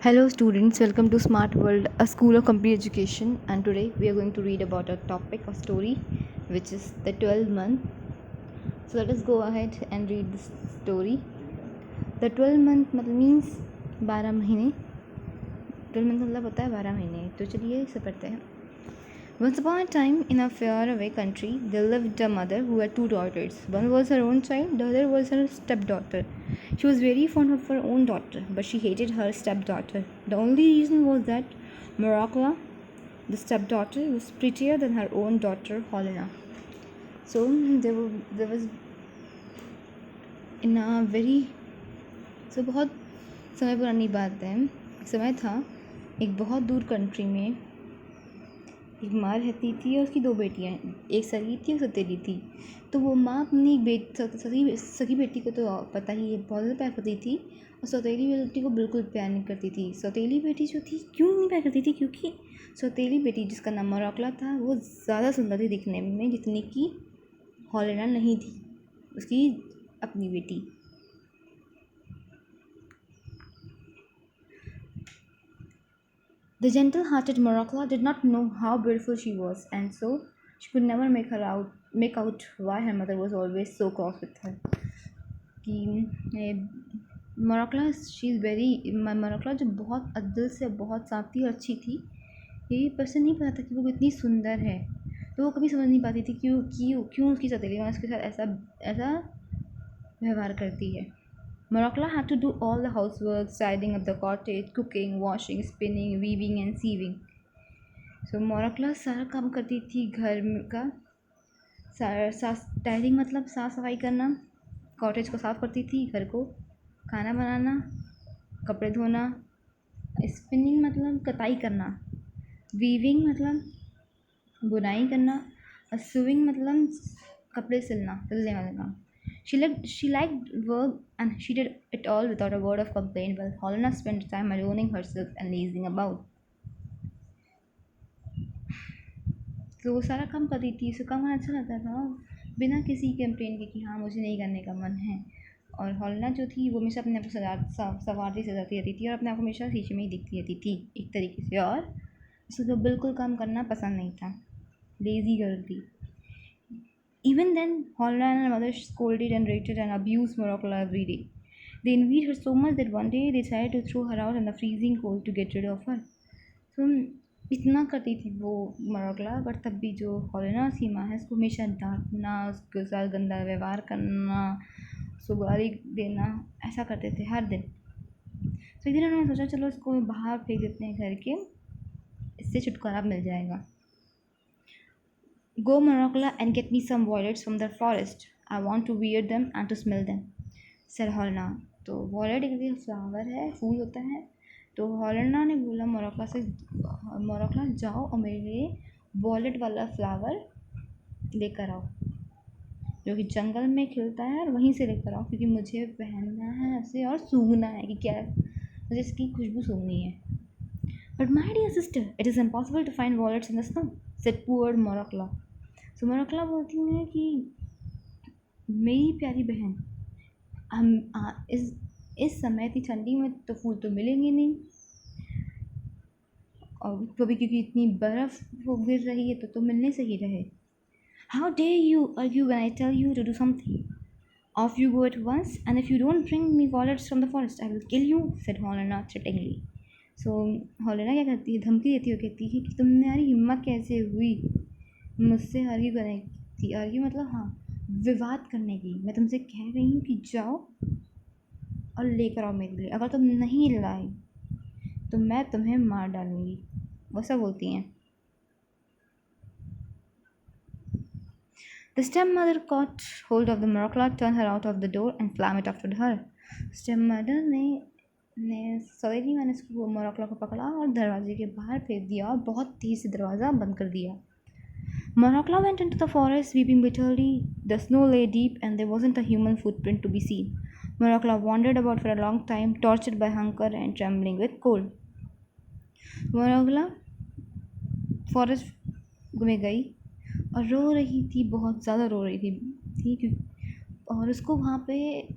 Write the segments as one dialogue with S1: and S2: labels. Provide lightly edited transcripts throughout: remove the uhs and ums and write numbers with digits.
S1: Hello students, welcome to Smart World, a school of complete education, and today we are going to read about a topic, a story, which is the 12th month. So let us go ahead and read this story. The 12th month means 12 महीने. 12 month मतलब होता है 12 महीने. तो चलिए इसे पढ़ते हैं. Once upon a time, in a faraway country, there lived a mother who had two daughters. One was her own child, the other was her stepdaughter. She was very fond of her own daughter, but she hated her stepdaughter. The only reason was that Morocco, the stepdaughter, was prettier than her own daughter, Helena. So there was in a very बहुत समय पुरानी बात है. एक समय था एक बहुत दूर कंट्री में एक माँ रहती थी और उसकी दो बेटियाँ, एक सगी थी और सौतेली थी. तो वो माँ अपनी सगी बेटी को तो पता ही है बहुत ज़्यादा प्यार करती थी और सौतेली बेटी को बिल्कुल प्यार नहीं करती थी. सौतेली बेटी जो थी क्यों नहीं प्यार करती थी? क्योंकि सौतेली बेटी जिसका नाम मोरोक्ला था वो ज़्यादा सुंदर थी दिखने में जितनी कि हेलेना नहीं थी, उसकी अपनी बेटी. The gentle-hearted Morocco did not know how beautiful she was, and so she could never make out why her mother was always so cross with her. कि मोरोक्ला जो बहुत दिल से बहुत साफ थी और अच्छी थी, ये पर्सन नहीं पता था कि वो कितनी सुंदर है. तो वो कभी समझ नहीं पाती थी क्यों उसकी सौतेली माँ उसके साथ ऐसा व्यवहार करती है. Morocco had to do all the housework, tidying up the cottage, cooking, washing, spinning, weaving and sewing. So Morocco सारा काम करती थी घर का. टाइडिंग मतलब साफ़ सफाई करना, कॉटेज को साफ़ करती थी, घर को खाना बनाना, कपड़े धोना. स्पिनिंग मतलब कताई करना, वीविंग मतलब बुनाई करना और सुइंग मतलब कपड़े सिलने वाला काम. She liked work and she did it all without a word of complaint, while Helena spent time adorning herself and lazing about. तो वो सारा काम करती थी, उसे काम करना अच्छा लगता था बिना किसी कंप्लेन के कि हाँ मुझे नहीं करने का मन है. और हेलेना जो थी वो हमेशा अपने आप को सजाती रहती थी और अपने आप को हमेशा शीशे में ही दिखती रहती थी एक तरीके से. और उसको बिल्कुल काम करना पसंद नहीं था, लेज़ी गर्ल थी. Even then, Helena and her mother scolded and rated and abused Morocco every day. They envied her so much that one day they decided to throw her out in the freezing cold to get rid of her. So इतना करती थी वो मोरोक्ला, but तब भी जो Helena की माँ है उसको हमेशा डांटना, उसके साथ गंदा व्यवहार करना, उसको गाली देना, ऐसा करते थे हर दिन. तो एक दिन उन्होंने सोचा चलो इसको बाहर फेंक देते हैं घर के, इससे छुटकारा मिल जाएगा. Go Morocco and get me some violets from the forest. I want to wear them and to smell them, said Helena. तो वॉलेट एक फ्लावर है, फूल होता है. तो हेलेना ने बोला मोरोक्ला जाओ और मेरे लिए वॉलेट वाला फ्लावर लेकर आओ जो कि जंगल में खिलता है, और वहीं से लेकर आओ क्योंकि मुझे पहनना है उसे और सूंघना है कि क्या मुझे इसकी खुशबू सूंघनी है. But my dear sister, it is impossible to find violets in the snow, said poor Morocco. So मोरोक्ला बोलती है कि मेरी प्यारी बहन, हम इस समय इतनी ठंडी में तो फूल तो मिलेंगे नहीं, और कभी क्योंकि इतनी बर्फ़ वो गिर रही है तो मिलने से ही रहे. How dare you argue when I tell you to do something? Off you go at once, and if you don't bring me violets from the forest, I will kill you, said Helena threateningly. So Helena क्या करती है, धमकी देती है, कहती है कि तुम्हारी हिम्मत कैसे हुई मुझसे आर्ग्यू करने की. आर्ग्यू मतलब हाँ विवाद करने की. मैं तुमसे कह रही हूँ कि जाओ और लेकर आओ मेरे लिए, अगर तुम नहीं लाए तो मैं तुम्हें मार डालूँगी, वैसा बोलती हैं. The stepmother caught hold of the Morocco, turned her out of the door and slammed it after her. Stepmother ने सौतेली माँ ने उसको मोरोक्ला को पकड़ा और दरवाजे के बाहर फेंक दिया और बहुत तेज़ से दरवाज़ा बंद कर दिया. Morocco went into the forest, weeping bitterly. The snow lay deep and there wasn't a human footprint to be seen. Morocco wandered about for a long time, tortured by hunger and trembling with cold. मोरोक्ला forest में गई और रो रही थी, बहुत ज़्यादा रो रही थी और उसको वहाँ पे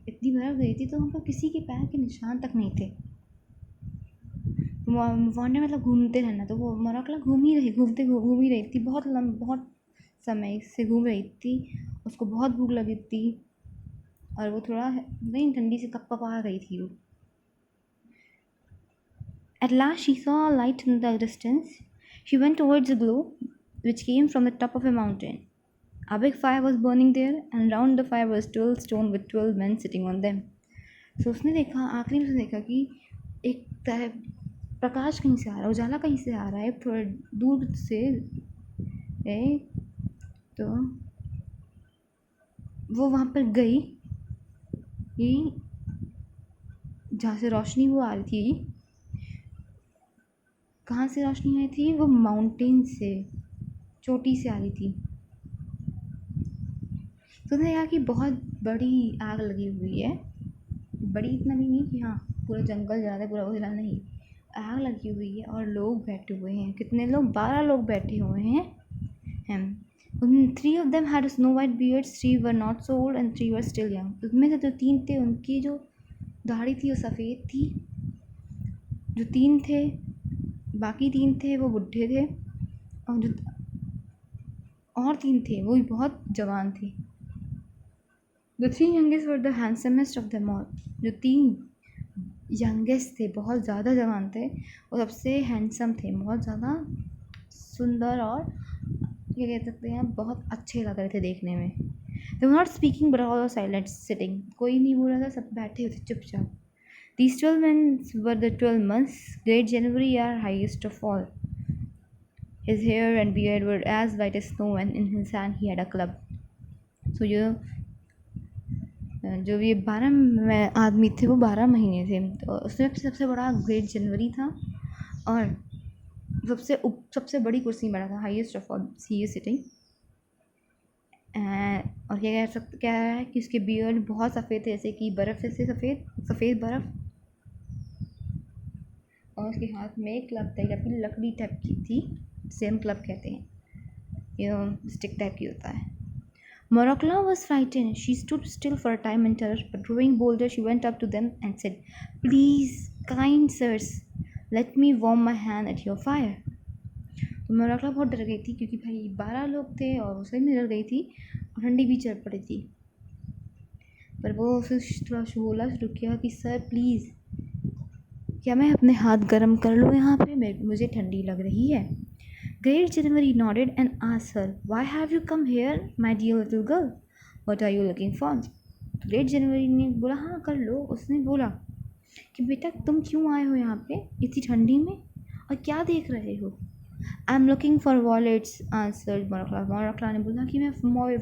S1: इतनी बर्फ़ गई थी तो वहाँ पर किसी के पैर के निशान तक नहीं थे. वॉन्डर मतलब घूमते रहना, तो वो मोरोक्ला घूम ही रही थी, बहुत समय से घूम रही थी। उसको बहुत भूख लगी थी और वो थोड़ा नहीं ठंडी से कपकपा रही थी वो। At last she saw a light in the distance. She went towards the glow, which came from the top of a mountain. A big fire was burning there, and round the fire was 12 stones with 12 men sitting on them. So उसने देखा, आखिरी में उसने देखा कि एक प्रकाश कहीं से आ रहा है, उजाला कहीं से आ रहा है थोड़ा दूर से। तो वो वहाँ पर गई कि जहाँ से रोशनी वो आ रही थी, कहाँ से रोशनी आई थी, वो माउंटेन से, चोटी से आ रही थी। तो उसने कहा कि बहुत बड़ी आग लगी हुई है, बड़ी इतना भी नहीं कि हाँ पूरा जंगल जला है, पूरा वो जला नहीं, आग लगी हुई है और लोग बैठे हुए हैं। कितने लोग? 12 लोग बैठे हुए हैं। 3 of them had snow white beards, 3 were not so old and 3 were still young. उसमें से जो 3 थे उनकी जो दाढ़ी थी वो सफ़ेद थी, जो 3 थे, बाकी 3 थे वो बुढ़े थे, और जो और 3 थे वो भी बहुत जवान थे। The 3 youngest were the handsomest of them all. जो 3 यंगेस्ट थे, बहुत ज़्यादा जवान थे और सबसे हैंडसम थे, बहुत ज़्यादा सुंदर और क्या कह सकते हैं, बहुत अच्छे लग रहे थे देखने में। They were not speaking but all were silent sitting. कोई नहीं बोल रहा था, सब बैठे थे चुपचाप। These 12 men were the 12 months. Great January, our highest of all. His hair and beard were as white as snow, and in his hand he had a club. So जो ये 12 आदमी थे वो 12 महीने थे। तो उसमें सबसे बड़ा ग्रेट जनवरी था और सबसे बड़ी कुर्सी में बैठा था, highest of all he is sitting. और क्या है कि उसके बियर्ड बहुत सफ़ेद थे, जैसे कि बर्फ़ जैसे सफ़ेद बर्फ़, और उसके हाथ में एक क्लब टाइप की लकड़ी टाइप की थी, सेम क्लब कहते हैं, ये स्टिक टाइप की होता है। Morokla was frightened. She stood still for a time in terror, but growing bolder, she went up to them and said, "Please, kind sirs, let me warm my hand at your fire." तो मोरक्ला बहुत डर गई थी क्योंकि भाई 12 लोग थे और उसे भी डर गई थी और ठंडी भी चढ़ पड़ी थी। पर वो फिर थोड़ा बोला शुरू किया कि सर प्लीज़, क्या मैं अपने हाथ गर्म कर लूँ यहाँ पे, मुझे ठंडी लग रही है। Great January nodded and asked her, "Why have you come here, my dear little girl? What are you looking for?" Great January ने बोला, हाँ कर लो। उसने बोला कि बेटा तुम क्यों आए हो यहाँ पे इतनी ठंडी में और क्या देख रहे हो? I am looking for violets, answered मोरक्ला। मोरक्ला ने बोला कि मैं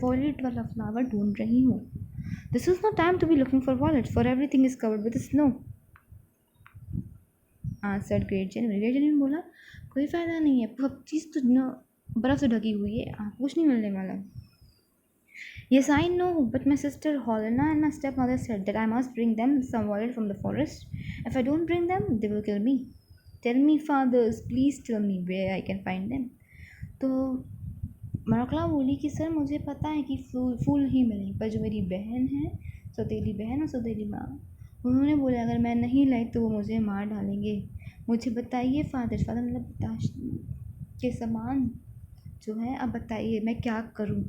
S1: वॉयलेट वाला फ्लावर ढूंढ रही हूँ। This is no time to be looking for violets, for everything is covered with snow, answered Great January. Great January ने बोला कोई फ़ायदा नहीं है, सब चीज़ तो बर्फ़ से ढकी हुई है, आपको कुछ नहीं मिलने वाला। Yes, I know, but my sister Helena and my stepmother said that I must bring them some violet from the forest. If I don't bring them, they will kill me. Tell me, fathers, please tell me where I can find them. तो मोरक्ला बोली कि sir मुझे पता है कि फूल ही मिलेंगे, पर जो मेरी बहन है, सौतेली बहन और सौतेली माँ, उन्होंने बोला अगर मैं नहीं लाई तो वो मुझे मार डालेंगे। मुझे बताइए फादर मतलब पिता के समान जो है, अब बताइए मैं क्या करूं,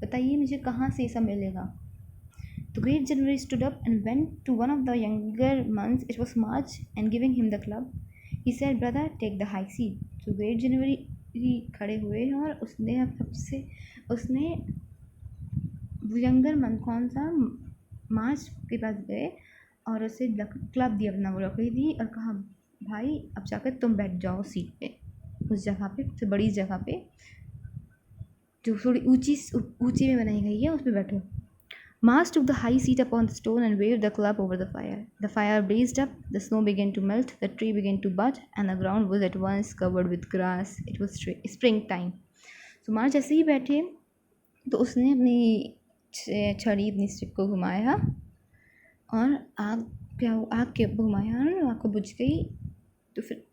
S1: बताइए मुझे कहाँ से ये सब मिलेगा। तो great January stood up and went to one of the younger months, it was March, and giving him the club he said, brother take the high seat. तो ग्रेट जनवरी खड़े हुए और उसने यंगर मंथ कौन सा, मार्च के पास गए और उसे क्लब दिया, अपना वो लकड़ी दी और कहा भाई अब जाकर तुम बैठ जाओ सीट पे, उस जगह पे, सबसे बड़ी जगह पे जो थोड़ी ऊंची में बनाई गई है, उस पर बैठो। Mars took the high seat upon the stone and waved the club over the fire. The fire blazed up, the snow began to melt, the tree began to bud, and the ground was at once covered with grass. It was springtime. So Mars जैसे ही बैठे तो उसने अपनी छड़ी, अपनी stick को घुमाया और आग के घुमाया और आग को बुझ गई। तो फिर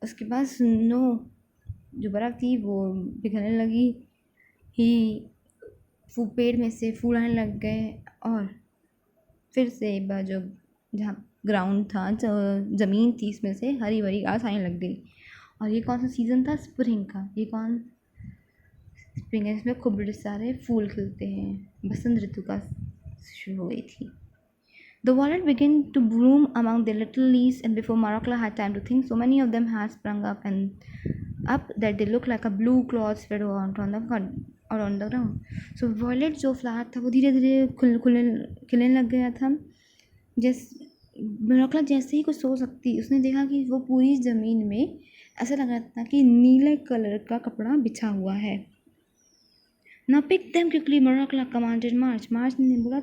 S1: उसके बाद स्नो जो बर्फ़ थी वो पिघलने लगी, पेड़ में से फूल आने लग गए और फिर से एक बार जहाँ ग्राउंड था, ज़मीन थी, इसमें से हरी भरी घास आने लग गई। और ये कौन सा सीज़न था? स्प्रिंग का। ये कौन स्प्रिंग है? इसमें खूब बड़े सारे फूल खिलते हैं, बसंत ऋतु का शुरू हो गई थी। The violet began to bloom among the little leaves, and before Maracla had time to think, so many of them had sprung up that they looked like a blue cloth spread around on the ground. So violet जो flower था वो धीरे धीरे खिलने लग गया था। मराकला जैसे ही कुछ सो सकती, उसने देखा कि वो पूरी ज़मीन में ऐसा लग रहा था कि नीले कलर का कपड़ा बिछा हुआ है। Now pick them quickly, Maracla commanded March. मार्च ने बोला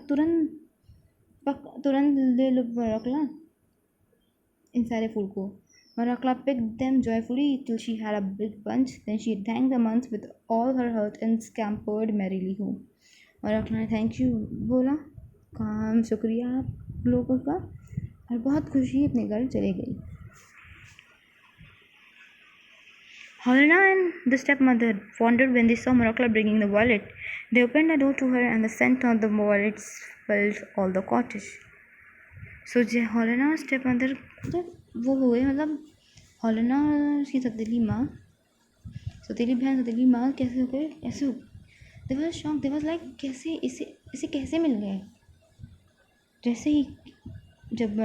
S1: तुरंत ले लो मराकला इन सारे फूल को। Maracla picked them joyfully till she had a big bunch. Then she thanked the months with all her heart and scampered merrily home. Maracla ने thank you बोला, काम शुक्रिया आप लोगों का, और बहुत खुशी अपने घर चली गई। Helena and the stepmother wondered when they saw Maracla bringing the violet. They opened the door to her, and the scent of the violets filled all the cottage. So Helena और stepmother वो हुए, मतलब Helena की सतीली माँ, सतीली बहन, सतीली माँ कैसे हो गए, ऐसे हो, they was shock, they was like कैसे इसे कैसे मिल गए। जैसे ही जब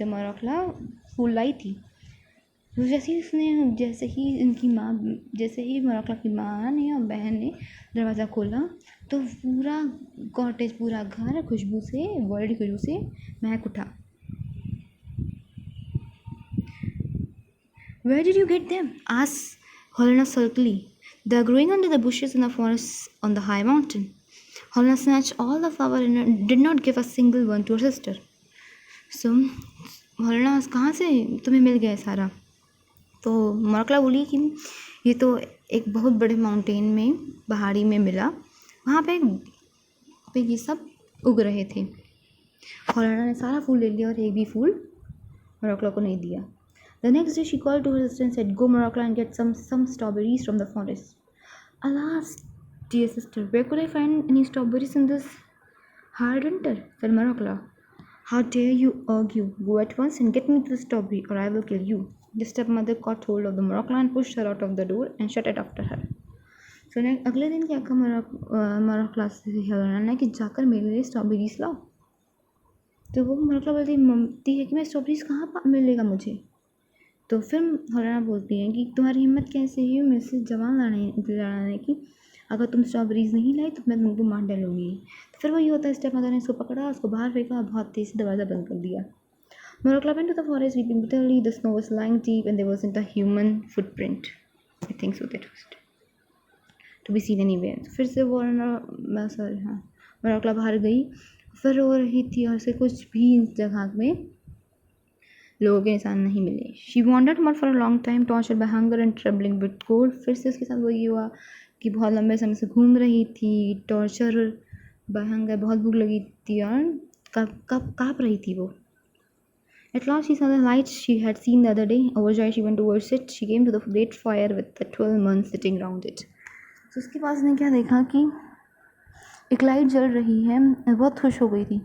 S1: मराकला फूल लाई थी, तो जैसे ही मराकला की माँ ने और बहन ने दरवाज़ा खोला तो पूरा कॉटेज, पूरा घर खुशबू से, वर्ल्ड की खुशबू से महक उठा। Where did you get them? asked Helena sulkily. They are growing under the bushes in the forest on the high mountain. Helena snatched all the flowers and did not give a single one to her sister. So Helena, कहाँ से तुम्हें मिल गया सारा? तो मराकला बोली कि ये तो एक बहुत बड़े माउंटेन में, पहाड़ी में मिला, वहाँ पे ये सब उग रहे थे। हेलेना ने सारा फूल ले लिया और एक भी फूल मराकला को नहीं दिया। The next day she called to her sister and said, "Go, Maracla, and get some strawberries from the forest." "Alas, dear sister, where could I find any strawberries in this hard winter?" said Maracla. "How dare you argue? Go at once and get me the strawberry, or I will kill you." The stepmother caught hold of the Maracla and pushed her out of the door and shut it after her. So अगले दिन क्या कहा मराकला से Helena ने कि जाकर मेरे लिए स्ट्रॉबेरीज लाओ। तो वो मराकला बोलती है कि मैं स्ट्रॉबेरीज कहाँ मिलेगा मुझे। तो फिर हेलेना बोलती है कि तुम्हारी हिम्मत कैसे हुई मेरे से जवान लड़ाने की, अगर तुम स्ट्रॉबेरीज नहीं लाई तो मैं तुमको मार डालूंगी। तो फिर वही होता है, स्टेपमदर ने उसको पकड़ा, उसको बाहर फेंका, बहुत तेज़ से दरवाज़ा बंद कर दिया। Maracla went to the forest weeping bitterly. The snow was lying deep and there wasn't a human footprint. I think so that was to be seen anywhere. तो फिर से वो Maracla बाहर गई, फिर रो रही थी और उसे कुछ भी इस जगह में लोगों के निशान नहीं मिले। She wandered about for a long time, tortured by hunger and trembling with cold. फिर से उसके साथ वही हुआ कि बहुत लंबे समय से घूम रही थी, टॉर्चर बाय हंगर, बहुत भूख लगी थी और काँप रही थी वो। At last she saw the light she had seen the other day. Overjoyed she went towards it. She came to the great fire with the 12 months sitting round it. So उसके पास ने क्या देखा कि एक लाइट जल रही है, बहुत खुश हो गई थी।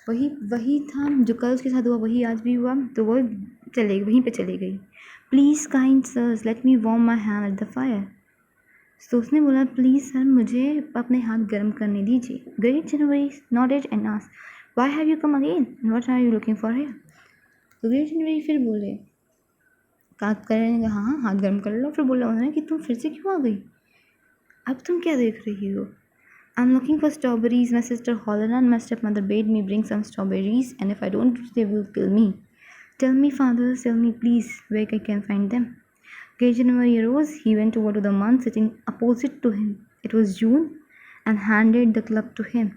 S1: वही था जो कल उसके साथ हुआ, वही आज भी हुआ, तो वो वहीं पे चली गई। Please kind sirs, let me warm my hand at the fire. तो उसने बोला, प्लीज़ सर, मुझे अपने हाथ गर्म करने दीजिए। Great January nodded and asked, Why have you come again? And what are you looking for here? तो ग्रेट जनवरी फिर बोले, बात करेंगे, हाँ हाथ गर्म कर लो। फिर बोला उन्होंने कि तुम फिर से क्यों आ गई, अब तुम क्या देख रही हो? I'm looking for strawberries. My sister Helena and my stepmother bade me bring some strawberries, and if I don't, they will kill me. Tell me, father, tell me, please, where I can find them. Great January arose. He went over to the man sitting opposite to him. It was June, and handed the club to him,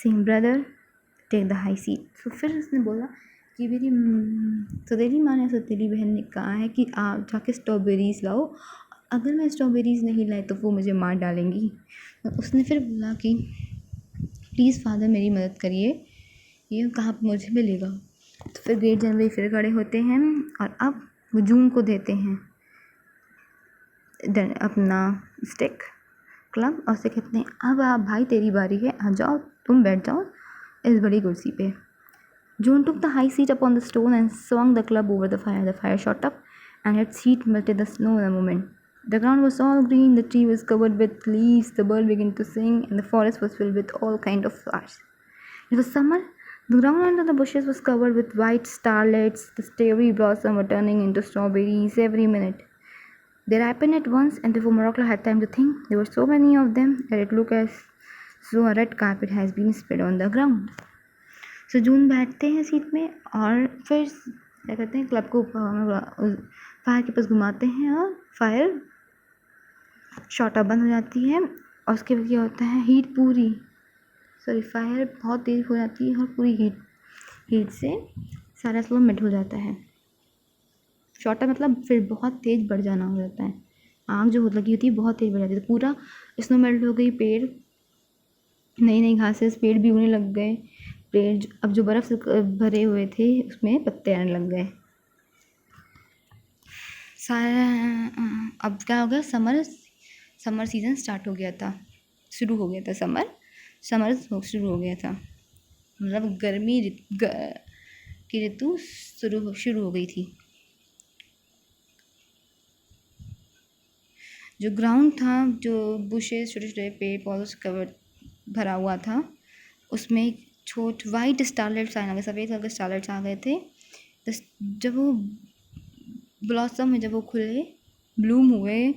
S1: saying, "Brother, take the high seat." तो फिर उसने बोला कि मेरी सौतेली माँ ने, सौतेली बहन ने कहा है कि आप जाके स्ट्रॉबेरीज़ लाओ, अगर मैं स्ट्रॉबेरीज़ नहीं लाई तो वो मुझे मार डालेंगी। तो उसने फिर बोला कि प्लीज़ फादर मेरी मदद करिए, ये कहाँ पर मुझे मिलेगा। तो फिर ग्रेट जनवरी फिर खड़े होते हैं और अब वो जून को देते हैं अपना स्टिक क्लब और उसे कहते हैं, अब आप भाई तेरी बारी है, आ जाओ, तुम बैठ जाओ इस बड़ी कुर्सी पे। June took the high seat upon the stone and swung the club over the fire. The fire shot up, and its heat melted the snow in a moment. The ground was all green, the tree was covered with leaves, the bird began to sing, and the forest was filled with all kinds of flowers. It was summer. The ground under the bushes was covered with white starlets. The starry blossoms were turning into strawberries every minute. They ripened at once, and before Morocco had time to think, there were so many of them that it looked as though a red carpet has been spread on the ground. सो जून बैठते हैं seat में और फिर क्या करते हैं, club को fire के पास घुमाते हैं और फायर शॉट बंद हो जाती है। और उसके बाद क्या होता है, फायर बहुत तेज़ हो जाती है और पूरी हीट से सारा स्लो मेल्ट हो जाता है। शॉट मतलब फिर बहुत तेज़ बढ़ जाना हो जाता है, आग जो लगी होती है बहुत तेज़ बढ़ जाती है। तो पूरा स्नो मेल्ट हो गई, पेड़, नई नई घासें, पेड़ भी उगने लग गए। पेड़ अब जो बर्फ़ से भरे हुए थे उसमें पत्ते आने लग गए। सारा अब क्या हो गया, समर सीज़न स्टार्ट हो गया था, शुरू हो गया था। समर शुरू हो गया था, मतलब गर्मी की ऋतु शुरू हो गई थी। जो ग्राउंड था, जो बुशेस, छोटे छोटे पेड़ पौधों से कवर भरा हुआ था, उसमें वाइट स्टारलेट्स आने लगे, सफ़ेद कलर के स्टारलेट्स आ गए थे। जब वो ब्लॉसम में जब वो खुले, ब्लूम हुए,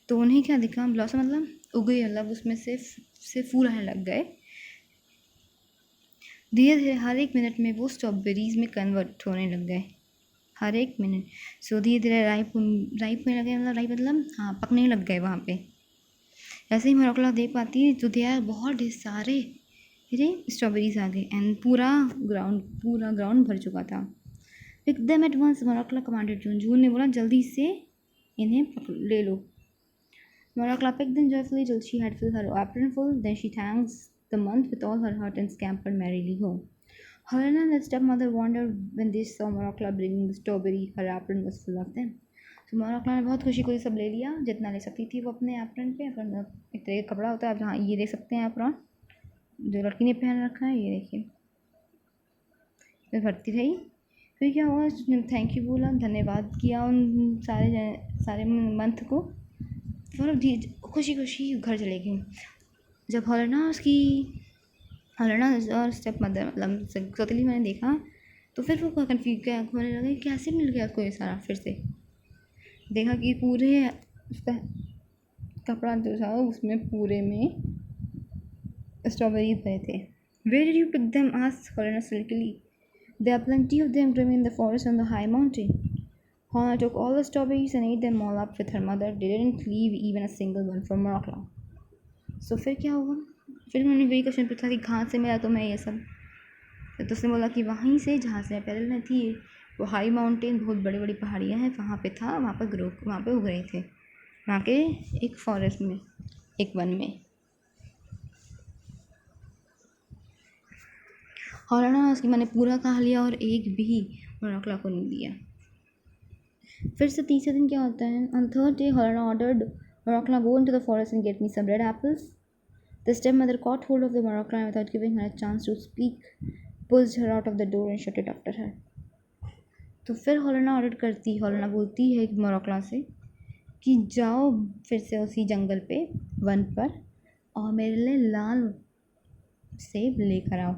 S1: तो उन्हें क्या दिखा, ब्लॉसम मतलब उगे, मतलब उसमें से फूल आने लग गए। धीरे धीरे हर एक मिनट में वो स्ट्रॉबेरीज में कन्वर्ट होने लग गए, हर एक मिनट। सो धीरे धीरे राइप होने लगे, मतलब राइप मतलब हाँ, पकने लग गए वहाँ पे। ऐसे ही मोरक्को देख पाती तो दिया बहुत ढेर सारे स्ट्रॉबेरीज आ गए, एंड पूरा ग्राउंड भर चुका था। Pick them at once, Morocco commanded June ने बोला जल्दी से इन्हें ले लो। Morakla picked them joyfully till she had filled her apron full. Then she thanked the month with all her heart and scampered merrily home. Helena and the stepmother wondered when they saw Morakla bringing the strawberry. Her apron was full of them. तो मोरक्ला ने बहुत खुशी खुशी सब ले लिया, जितना ले सकती थी वो अपने एप्रन पे। एप्रन एक तरह का कपड़ा होता है, जहाँ ये देख सकते हैं एप्रन जो लड़की ने पहन रखा है, ये देखिए। फिर भरती रही, फिर क्या हुआ, थैंक यू बोला, धन्यवाद किया उन सारे मंथ को। फिर खुशी खुशी घर चले गई। जब हेलेना और स्टेप मदर मतलब सौतेली मैंने देखा, तो फिर वो कन्फ्यूज क्या होने लगे, कैसे मिल गया उसको ये सारा। फिर से देखा कि पूरे उसका कपड़ा जो था उसमें पूरे में स्ट्रॉबेरी भरे थे। Where did you pick them? asked Helena silkily. There are plenty of them growing in the forest on the high mountain. Helena took all the strawberries and ate them all up with her mother. They didn't leave even a single one for Morakla. So फिर क्या हुआ, फिर मैंने वही question पूछा कि कहाँ से मिला तुम्हें ये सब। तो उसने बोला कि वहीं से जहाँ से पहले न थी, वो हाई माउंटेन, बहुत बड़ी बड़ी पहाड़ियाँ हैं, वहाँ पे था, वहाँ पे उग रहे थे, वहाँ के एक फॉरेस्ट में, एक वन में। हेलेना उसकी मैंने पूरा खा लिया और एक भी मोरक्ला को नहीं दिया। फिर से तीसरे दिन क्या होता है, on third day Helena ordered मोरक्ला go into the forest and get me some red apples. The stepmother caught hold of the Morakla and without giving her a chance to speak, pushed her out of the door and shut it after her. तो फिर Helena बोलती है मोरक्ला से कि जाओ फिर से उसी जंगल पे, वन पर, और मेरे लिए लाल सेब लेकर आओ।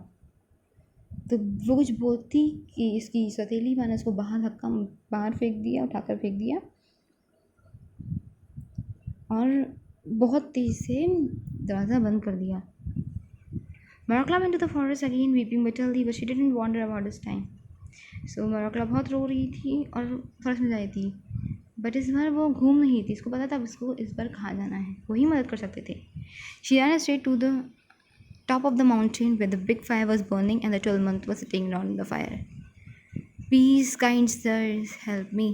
S1: तो वो कुछ बोलती कि इसकी सौतेली मैंने उसको बाहर फेंक दिया, उठाकर फेंक दिया, और बहुत तेज़ से दरवाज़ा बंद कर दिया। मोरक्ला went to the forest again weeping bitterly, but she didn't wander about this time. So मोरक्ला बहुत रो रही थी और फॉरेस्ट में जा रही थी, बट इस बार वो घूम नहीं थी, इसको पता था उसको इस बार कहाँ जाना है, वही मदद कर सकते थे। She ran straight to the top of the mountain where the big fire was burning and the 12-month was sitting around the fire. Please, kind sirs, help me.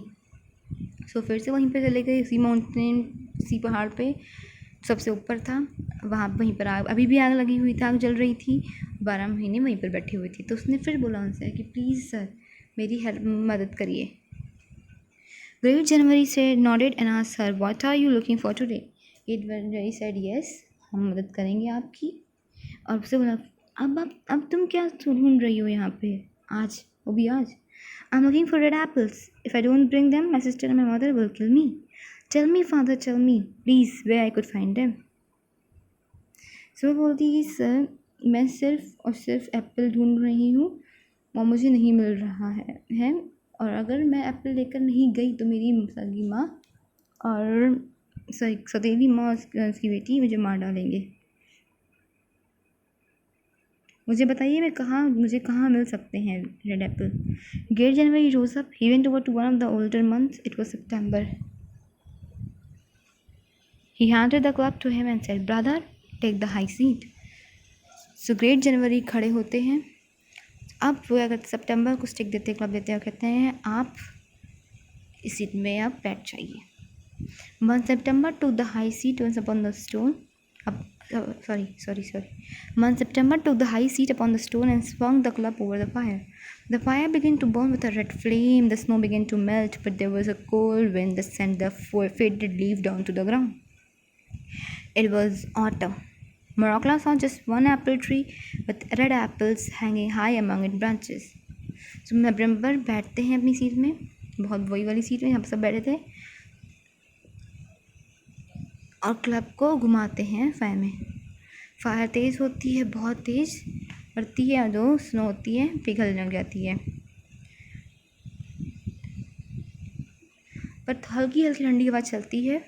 S1: So फिर से वहीं पे चले गए, उसी पहाड़ पे सबसे ऊपर था, वहीं पर आग अभी भी आग लगी हुई थी, आग जल रही थी, 12 महीने वहीं पर बैठी हुई थी। तो उसने फिर बोला उनसे कि प्लीज़ सर, मेरी मदद करिए। Great January said, nodded and asked her, what are you looking for today? Great January said, yes, हम मदद करेंगे आपकी। और उससे बोला, अब तुम क्या ढूंढ रही हो यहाँ पे? आज, वो भी आज. I'm looking for red apples. If I don't bring them, my sister and my mother will kill me. Tell me, father, tell me, please, where I could find them. So वो बोलती है कि सर, मैं सिर्फ और सिर्फ Apple ढूंढ रही हूँ और मुझे नहीं मिल रहा है और अगर मैं एप्पल लेकर नहीं गई तो मेरी सगी माँ और सौतेली माँ और उसकी बेटी मुझे मार डालेंगे. मुझे बताइए मुझे कहाँ मिल सकते हैं red Apple. Great January rose up. He went over to one of the older months. It was September. He handed the club to him and said, "Brother, take the high seat." So Great January खड़े होते हैं. अब वो अगर सितंबर को stick देते, club देते हैं और कहते हैं आप इस सीट में आप बैठ जाइए. Month September took the high seat once upon the stone. Month September took the high seat upon the stone and swung the club over the fire. The fire began to burn with a red flame. The snow began to melt, but there was a cold wind that sent the faded leaf down to the ground. It was autumn. Morocco saw just one apple tree with red apples hanging high among its branches. So नवंबर बैठते हैं अपनी seat में, बहुत वही वाली seat में यहाँ पर सब बैठे थे, और क्लब को घुमाते हैं फायर में. फायर तेज़ होती है, बहुत तेज़ बढ़ती है, और जो स्नो होती है पिघल लग जाती है. पर हल्की हल्की ठंडी हवा चलती है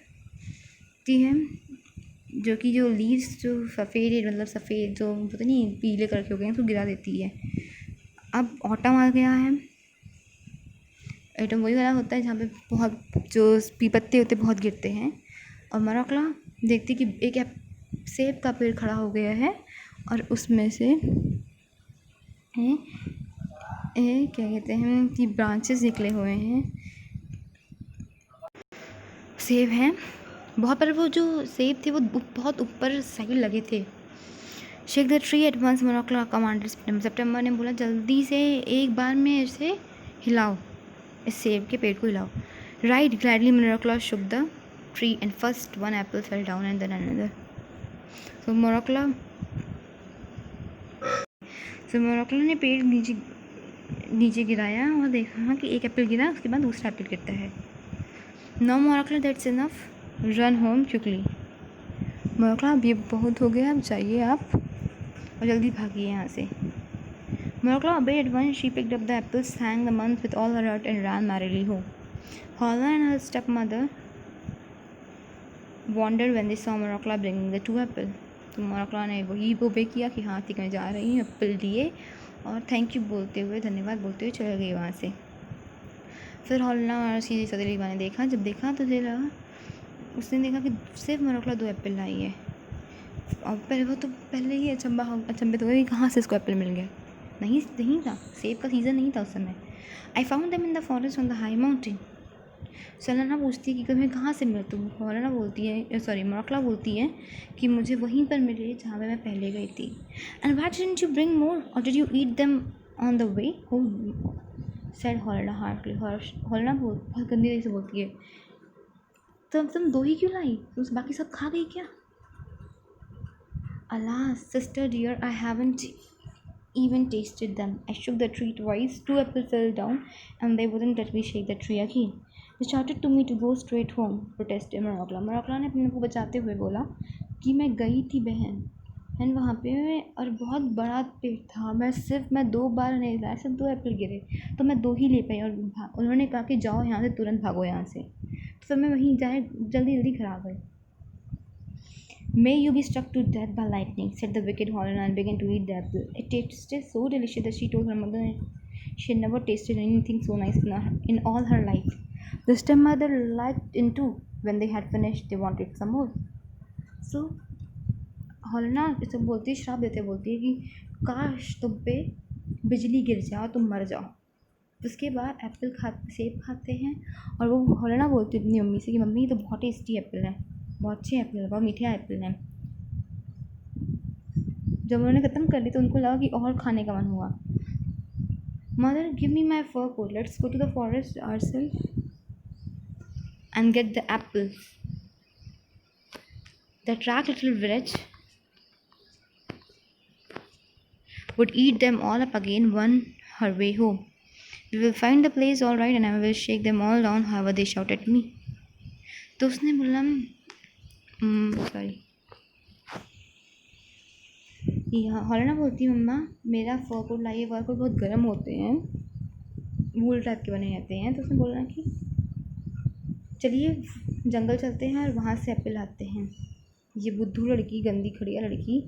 S1: जो कि जो लीव्स जो सफ़ेद जो पता नहीं पीले कलर के हो गए हैं तो गिरा देती है. अब ऑटम आ गया है. ऑटम वही वाला होता है जहाँ पे बहुत जो पत्ते होते बहुत गिरते हैं. और मरोक्ला देखती कि एक सेब का पेड़ खड़ा हो गया है और उसमें से क्या कहते हैं कि ब्रांचेस निकले हुए हैं, सेब हैं बहुत, पर वो जो सेब थे वो बहुत ऊपर साइड लगे थे. Shake the tree at once, मोरोक्ला कमांडर सितंबर ने बोला जल्दी से एक बार में इसे हिलाओ, इस सेब के पेड़ को हिलाओ. राइट ग्लैडली मोरोक्ला shook the tree and first one apple fell down and then another. So मोरोक्ला ने पेड़ नीचे गिराया और देखा कि एक एप्पल गिरा, उसके बाद दूसरा एप्पल गिरता है. Now मोरोक्ला, that's enough, run home quickly. मोरोक्ला अब ये बहुत हो गया, अब जाइए आप और जल्दी भागिए यहाँ से. मोरोक्ला obeyed at once. She picked up the apples, sang the month with all her heart and ran merrily home. Holla and her stepmother wondered when they saw मोरोक्ला bringing the 2 apples. तो मोरोक्ला ने वही ओबे किया कि हाँ ठीक मैं जा रही हूँ, एप्पल दिए और थैंक यू बोलते हुए, धन्यवाद बोलते हुए चले गई वहाँ से. फिर हॉलना और उसकी सौतेली माँ ने देखा, जब देखा तो उसने देखा कि सिर्फ मोरोक्ला 2 एप्पल लाई है. और पहले ही अचंभे तो गई, कहाँ से इसको एप्पल मिल गया. नहीं था, सेब का सीज़न नहीं था उस समय. I found them in the forest on the high mountain. सलाना पूछती है कि तुम्हें कहाँ से मिले. तो मोरोक्ला बोलती है कि मुझे वहीं पर मिले जहाँ पे मैं पहले गई थी. And why didn't you bring more or did you eat them on the way, said हॉलना हार्टली. हॉलना बहुत गंदी तरीके से बोलती है, तो तुम 2 ही क्यों लाई, तुम बाकी सब खा गई क्या. Alas, sister dear, I haven't even tasted them. I shook the tree twice, 2 apples fell down, and they wouldn't let me shake the tree again. They shouted to me to go straight home, protested मोरोक्ला. मोरोक्ला ने अपने को बचाते हुए बोला कि मैं गई थी बहन वहाँ पे, और बहुत बड़ा पेड़ था, मैं 2 बार नहीं लाया, सिर्फ 2 एप्पल गिरे तो मैं 2 ही ले पाई. और उन्होंने कहा कि जाओ यहाँ से, तुरंत भागो यहाँ से. तो फिर मैं वहीं जाए जल्दी घर आ गई. May you be struck to death by lightning, said the wicked Holland, and began to eat the apple. It tasted so delicious that she told her mother she had never tasted anything so nice in all her life. The stepmother liked it too. When they had finished, they wanted some more. So, Holland इसे बोलती है, श्राप देते बोलती है कि काश तुम पे बिजली गिर जाओ, तुम मर जाओ. उसके बाद सेब खाते हैं, और वो हॉलना बोलती है अपनी मम्मी से कि मम्मी ये तो बहुत टेस्टी एप्पल है, बहुत अच्छे एप्पल है, बहुत मीठे एप्पल हैं. जब उन्होंने ख़त्म कर ली तो उनको लगा कि और खाने का मन हुआ. Mother, give me my fur coat, let's go to the forest ourselves and get the apples. The track little village would eat them all up again one her way home. We will find the place all right and I will shake them all down however they shout at me. तो उसने बोला sorry हॉलना बोलती मम्मा मेरा fur coat लाइए, fur coat बहुत गर्म होते हैं, वूल टाइप के बने रहते हैं। तो उसने बोला कि चलिए जंगल चलते हैं और वहाँ से एप्पल लाते हैं। ये बुद्धू लड़की, गंदी खड़िया लड़की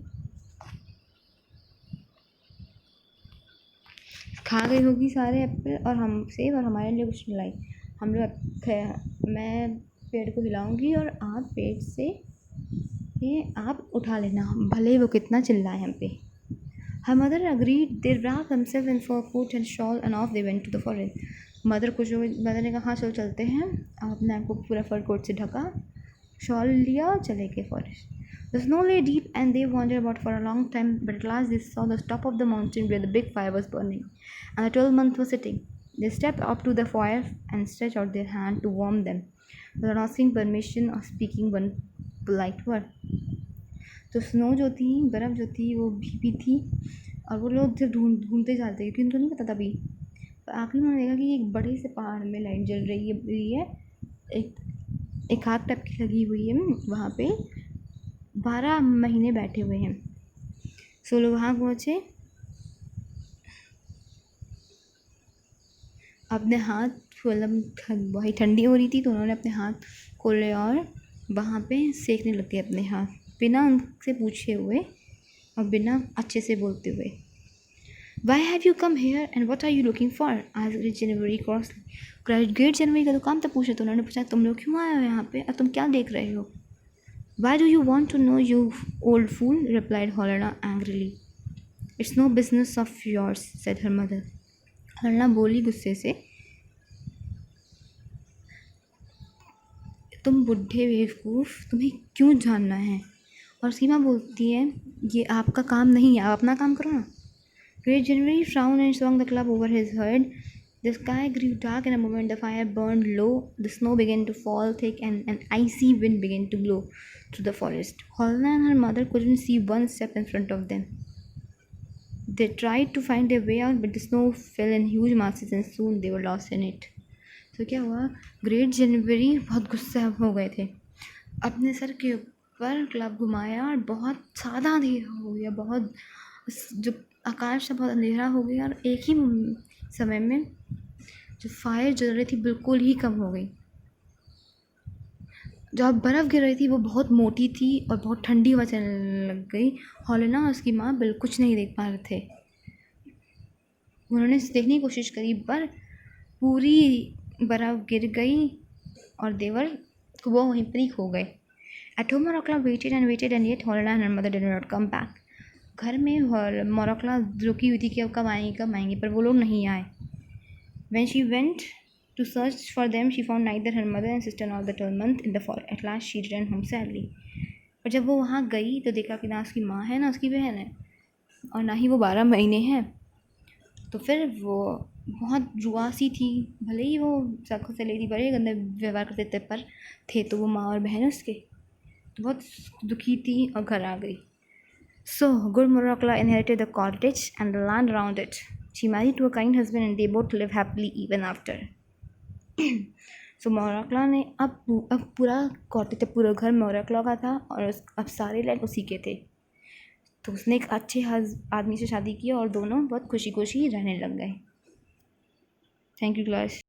S1: खा गई होगी सारे एप्पल और हम सेब और हमारे लिए कुछ नहीं लाई। हम लोग मैं पेड़ को हिलाऊंगी और आप पेड़ से ये आप उठा लेना, भले ही वो कितना चिल्लाए हम पे। Her mother agreed. They wrapped themselves in fur coat and shawl and off they went to the forest. Mother ने कहा हाँ चलो चलते हैं। आपने आपको पूरा फर कोट से ढका, शॉल लिया, चले गए forest. The snow lay deep and they wandered about for a long time, but at last they saw the top of the mountain where the big fire was burning and the 12-month was sitting. They stepped up to the fire and stretched out their hand to warm them, without asking permission or speaking one polite word. तो snow जो थी, बर्फ़ जो थी वो भीगी थी और वो लोग जब ढूंढते जाते क्योंकि उनको नहीं पता तभी। तो आखिर में उन्होंने देखा कि एक बड़े से पहाड़ में लाइट जल रही है, एक आग टाइप की लगी हुई है। वहाँ पे 12 महीने बैठे हुए हैं। सो लोग वहाँ पहुँचे, अपने हाथ मतलब वही ठंडी हो रही थी तो उन्होंने अपने हाथ खोले और वहाँ पे सेकने लग गए अपने हाथ, बिना उनसे पूछे हुए और बिना अच्छे से बोलते हुए। Why have you come here and what are you looking for? asked January Crossly. Great January का तो काम था पूछे, तो उन्होंने पूछा तुम लोग क्यों आए हो यहाँ पे और तुम क्या देख रहे हो? Why do you want to know, you old fool? replied Helena angrily. It's no business of yours, said her mother. Helena बोली गुस्से से, तुम बुढ़े बेवकूफ़, तुम्हें क्यों जानना है? और सीमा बोलती है ये आपका काम नहीं है, आप अपना काम करो ना। Great January frowned and swung the club over his head. The sky grew dark in a moment, the fire burned low, the snow began to fall thick and an icy wind began to blow through the forest. Helena and her mother couldn't see one step in front of them. They tried to find their way out, but the snow fell in huge masses and soon they were lost in it. तो क्या हुआ, great जनवरी बहुत गुस्सा हो गए थे, अपने sir के ऊपर क्लब घुमाया और बहुत ज़्यादा अंधेरा हो गया, बहुत जो आकाश से बहुत अंधेरा हो गया और एक ही समय में जो फायर जल रही थी बिल्कुल ही कम हो गई। जो बर्फ़ गिर रही थी वो बहुत मोटी थी और बहुत ठंडी हवा चलने लग गई। हेलेना और उसकी माँ बिल्कुल कुछ नहीं देख पा रहे थे। उन्होंने देखने की कोशिश करी पर पूरी बर्फ़ गिर गई और वो वहीं पर ही खो गए। At home, Morokla waited and waited and yet Helena and her mother did not come back. घर में मोरोक्ला रुकी हुई थी कि अब कब आएंगे, पर वो लोग नहीं आए। When she went to search for them, she found neither her mother and sister nor the 12 month in the forest. At last, she returned home sadly. पर जब वो वहाँ गई तो देखा कि ना उसकी माँ है ना उसकी बहन है और ना ही वो 12 महीने हैं। तो फिर वो बहुत रुआसी थी, भले ही वो चाकू से लेती बड़े गंदे व्यवहार करते थे पर थे तो वो माँ और बहन उसके, तो बहुत दुखी थी और घर आ गई। So, good Morokla inherited the cottage and the land around it. She married to a kind husband and they both live happily even after. So, Morokla ने अब पूरा कॉटेज, पूरा घर मोरोक्ला का था और अब सारे लैंड उसी के थे। तो उसने एक अच्छे आदमी से शादी की और दोनों बहुत खुशी खुशी रहने लग गए। Thank you class.